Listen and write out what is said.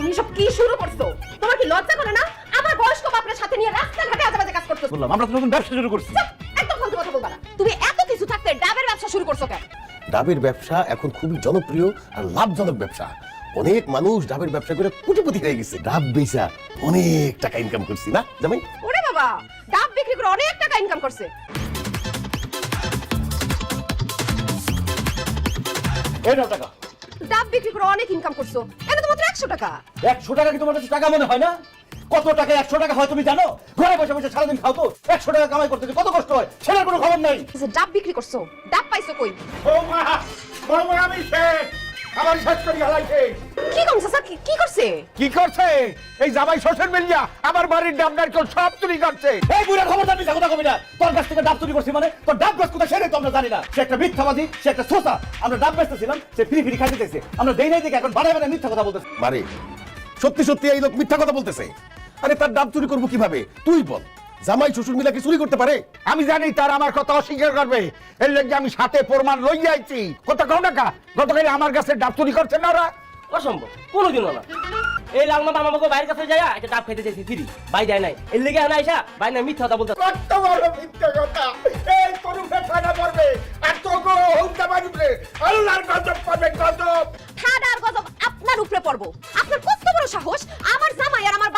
তুমি সব কি শুরু করছো? তোমার কি লজ্জা করে না? আমার বয়স্ক বাপের সাথে নিয়ে রাস্তাঘাটে আজে কাজ করতেছো। বললাম আমরা তো নতুন ব্যবসা শুরু করছি। একদম ফালতু কথা বলবা না। তুমি এত কিছু থাকতে ডাবের ব্যবসা শুরু করছো কেন? ডাবের ব্যবসা এখন খুবই জনপ্রিয় আর লাভজনক ব্যবসা। অনেক মানুষ ডাবের ব্যবসা করে কোটিপতি হয়ে গেছে। ডাব বেচা অনেক টাকা ইনকাম করছি না জামাই? ওরে বাবা, ডাব বিক্রি করে অনেক টাকা ইনকাম করছে। এই নাও টাকা। ডাব বিক্রি করে অনেক ইনকাম করছো, এটা তো মাত্র 100 টাকা। 100 টাকা কি তোমার কাছে টাকা মনে হয় না? কত টাকা 100 টাকা হয় তুমি জানো? ঘরে বসে বসে সারাদিন খাও তো, 100 টাকা কামাই করতে যে কত কষ্ট হয় সেটার কোনো খবর নাই। যে ডাব বিক্রি করছো, ডাব পাইছো কই? বৌমা বৌমা আমি শেষ, আমার শেষ করে হালাইছে। কি কম চাচা, কি করছে? কি করছে এই জামাই শ্বশুর মিলিয়া আমার বাড়ির ডাব নারকেল সব চুরি করছে। এই বুড়া খবরদার মিথ্যা কথা কবি না। তোর কাছ থেকে ডাব চুরি করছি মানে তোর ডাব গাছ কোথায় সেটাই তো আমরা জানি না। সে একটা মিথ্যাবাদী, সে একটা সোসা। আমরা ডাব বেচতেছিলাম, সে ফ্রি ফ্রি খাইতে চাইছে। আমরা দেই নাই দেখে এখন বাড়ায় বাড়ায় মিথ্যা কথা বলতেছে। মারে সত্যি সত্যি এই লোক মিথ্যা কথা বলতেছে। আরে তার ডাব চুরি করবো কিভাবে তুই বল? জামাই শ্বশুর মিলা কি চুরি করতে পারে? আমি জানি তার আমার কথা অস্বীকার করবে, এর লাগি আমি সাথে প্রমাণ লইয়া আইছি। কত কও টাকা গতকাল আমার কাছে ডাব চুরি করছে না ওরা? অসম্ভব, কোনোদিনও না। এই লালমা আমাকে বাইরের কাছে যায় একটা ডাব খাইতে চাইছি ফ্রি, বাই যায় নাই। এর লেগে আনা আইসা বাই না মিথ্যা কথা বলতে। কত বড় মিথ্যা কথা! এই তোর উপরে ঠাডা পড়বে আর তোকে হইতে পারবে, আল্লাহর গজব পাবে, গজব। ঠাডার গজব আপনার উপরে পড়বো। আপনার কত বড় সাহস আমার জামাই আর আমার